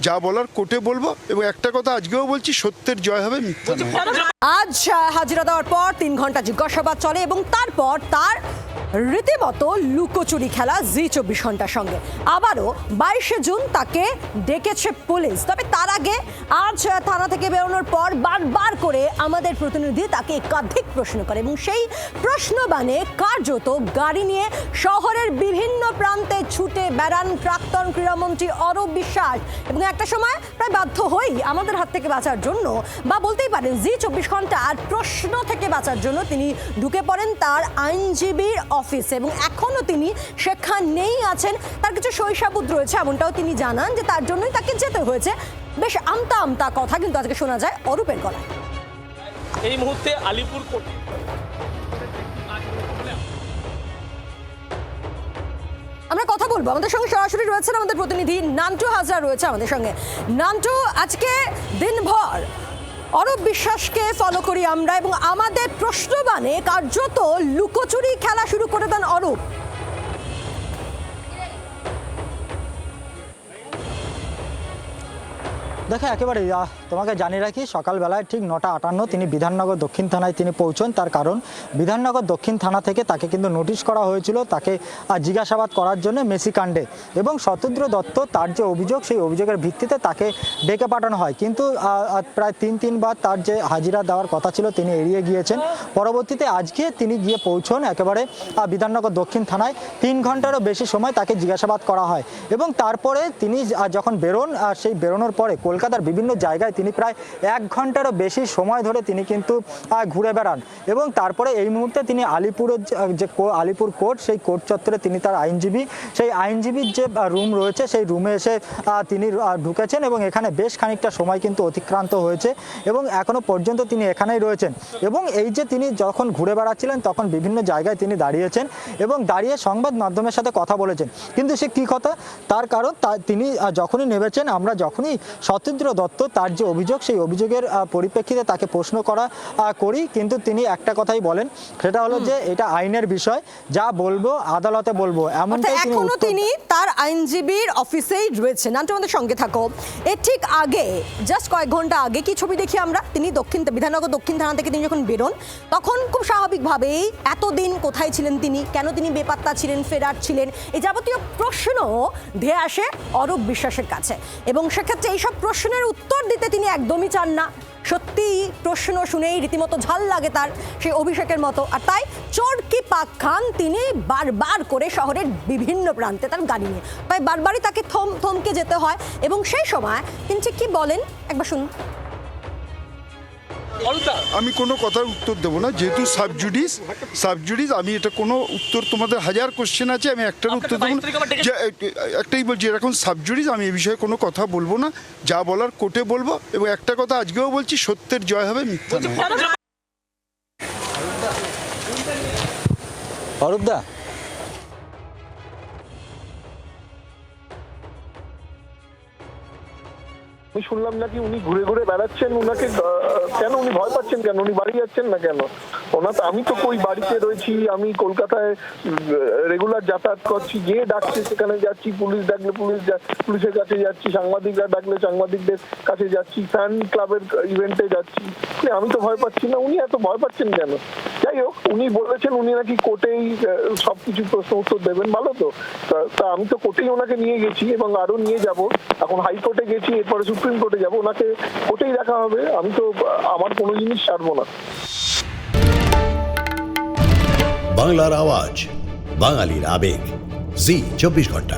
যা বলার কোর্টে বলবো, এবং একটা কথা আজকেও বলছি, সত্যের জয় হবে, মিথ্যা নয়। আজ হাজিরা দেওয়ার পর 3 ঘন্টা জিজ্ঞাসাবাদ চলে এবং তারপর তার রীতিমতো লুকোচুরি খেলা জি24 ঘন্টার সঙ্গে। আবারও 22শে জুন তাকে ডেকেছে পুলিশ। তবে তার আগে আজ থানা থেকে বেরোনোর পর বারবার করে আমাদের প্রতিনিধি তাকে একাধিক প্রশ্ন করে এবং সেই প্রশ্নবাণে কার্যত গাড়ি নিয়ে শহরের বিভিন্ন প্রান্তে ছুটে বেড়ান প্রাক্তন ক্রীড়ামন্ত্রী অরূপ বিশ্বাস, এবং একটা সময় প্রায় বাধ্য হয়েই আমাদের হাত থেকে বাঁচার জন্য, বা বলতেই পারেন জি24 ঘন্টা আর প্রশ্ন থেকে বাঁচার জন্য তিনি ঢুকে পড়েন তার আইনজীবীর অফিসে, এবং এখনো তিনি সেখানেই আছেন। তার কিছু শৈশাবুদ রয়েছে, এমনটাও তিনি জানান যে তার জন্যই তাকে যেতে হয়েছে। বেশ আমতা আমতা কথা কিন্তু আজকে শোনা যায় অরূপের গলায়। এই মুহূর্তে আলিপুর কোর্ট আমরা কথা বলবো, আমাদের সঙ্গে সরাসরি রয়েছেন আমাদের প্রতিনিধি নান্টু হাজরা রয়েছে আমাদের সঙ্গে। নান্টু, আজকে দিনভর অরূপ বিশ্বাসকে ফলো করি আমরা এবং আমাদের প্রশ্নবাণে কার্যত লুকোচুরি খেলা শুরু করে দেন অরূপ। দেখো, একেবারে তোমাকে জানিয়ে রাখি, সকালবেলায় ঠিক 9:58 তিনি বিধাননগর দক্ষিণ থানায় তিনি পৌঁছন। তার কারণ বিধাননগর দক্ষিণ থানা থেকে তাকে কিন্তু নোটিশ করা হয়েছিল তাকে জিজ্ঞাসাবাদ করার জন্য মেসিকাণ্ডে, এবং শতদ্র দত্ত তার যে অভিযোগ, সেই অভিযোগের ভিত্তিতে তাকে ডেকে পাঠানো হয়। কিন্তু প্রায় 3 বার তার যে হাজিরা দেওয়ার কথা ছিল তিনি এড়িয়ে গিয়েছেন। পরবর্তীতে আজকে তিনি গিয়ে পৌঁছন একেবারে বিধাননগর দক্ষিণ থানায়। 3 ঘন্টারও বেশি সময় তাকে জিজ্ঞাসাবাদ করা হয়, এবং তারপরে তিনি যখন বেরোন, সেই বেরোনোর পরে কলকাতার বিভিন্ন জায়গায় তিনি প্রায় 1 ঘন্টারও বেশি সময় ধরে তিনি কিন্তু ঘুরে বেড়ান, এবং তারপরে এই মুহূর্তে তিনি আলিপুর কোর্ট, সেই কোর্ট চত্বরে তিনি তার সেই আইনজীবীর যে রুম রয়েছে সেই রুমে এসে তিনি ঢুকেছেন, এবং এখানে বেশ খানিকটা সময় কিন্তু অতিক্রান্ত হয়েছে, এবং এখনো পর্যন্ত তিনি এখানেই রয়েছেন। এবং এই যে তিনি যখন ঘুরে বেড়াচ্ছিলেন তখন বিভিন্ন জায়গায় তিনি দাঁড়িয়েছেন এবং দাঁড়িয়ে সংবাদ মাধ্যমের সাথে কথা বলেছেন। কিন্তু সে কী কথা, তার কারণ তিনি যখনই নেমেছেন, আমরা যখনই শতদ্র দত্ত তার যে অভিযোগ, সেই অভিযোগের পরিপ্রেক্ষিতে তাকে প্রশ্ন করি, কিন্তু তিনি একটা কথাই বলেন, সেটা হলো যে এটা আইনের বিষয়, যা বলবো আদালতে বলবো, এমনটাই তিনি তার আইনজীবীর অফিসেই রয়েছেন। নান্টু, আমাদের সঙ্গে থাকো। এর ঠিক আগে, জাস্ট কয়েক ঘন্টা আগে কি ছবি দেখি আমরা, তিনি বিধাননগর দক্ষিণ থানা থেকে তিনি যখন বেরোন, তখন খুব স্বাভাবিকভাবেই এতদিন কোথায় ছিলেন তিনি, কেন তিনি বেপাত্তা ছিলেন, ফেরার ছিলেন, এই যাবতীয় প্রশ্ন ধেয়ে আসে অরূপ বিশ্বাসের কাছে, এবং সেক্ষেত্রে এইসব প্রশ্নের উত্তর দিতে তিনি একদমই চান না। সত্যি প্রশ্ন শুনেই রীতিমতো ঝাল লাগে তার, সেই অভিষেকের মতো। আর তাই চোরকি পাক খান তিনি বারবার করে শহরের বিভিন্ন প্রান্তে তার গাড়ি নিয়ে, তাই বারবারই তাকে থমকে যেতে হয়, এবং সেই সময় তিনি ঠিক কি বলেন একবার শুনুন। আমি কোনো কথার উত্তর দেবো না, যেহেতু সাবজুডিস আমি এটা কোনো উত্তর, তোমাদের হাজার কোশ্চেন আছে, আমি একটার উত্তর দেবো না, একটাই বলছি, এরকম সাবজুডিস আমি এই বিষয়ে কোনো কথা বলবো না, যা বলার কোর্টে বলবো, এবং একটা কথা আজকেও বলছি, সত্যের জয় হবে, মিথ্যা নয়। অরূপদা, আমি শুনলাম নাকি উনি ঘুরে ঘুরে বেড়াচ্ছেন, উনাকে কেন উনি ভয় পাচ্ছেন, কেন উনি বাড়ি যাচ্ছেন না কেন? আমি তো কই বাড়িতে রয়েছি, আমি কলকাতায় রেগুলার যাতায়াত করছি, যে ডাকছে সেখানে যাচ্ছি, পুলিশ ডাকলে পুলিশের কাছে যাচ্ছি, সাংবাদিকরা ডাকলে সাংবাদিকদের কাছে যাচ্ছি, ফ্যান ক্লাবের ইভেন্টে যাচ্ছি, আমি তো ভয় পাচ্ছি না, উনি এত ভয় পাচ্ছেন কেন? যাই হোক, উনি বলেছেন উনি নাকি কোর্টেই সবকিছু প্রশ্ন উত্তর দেবেন, ভালো তো। তা আমি তো কোর্টেই ওনাকে নিয়ে গেছি এবং আরো নিয়ে যাব, এখন হাইকোর্টে গেছি, এরপরে সুপ্রিম কোর্টে যাবো, ওনাকে কোর্টেই দেখা হবে, আমি তো আমার কোনো জিনিস ছাড়বো না। বাংলার আওয়াজ, বাঙালির আবেগ, জি24 ঘন্টা।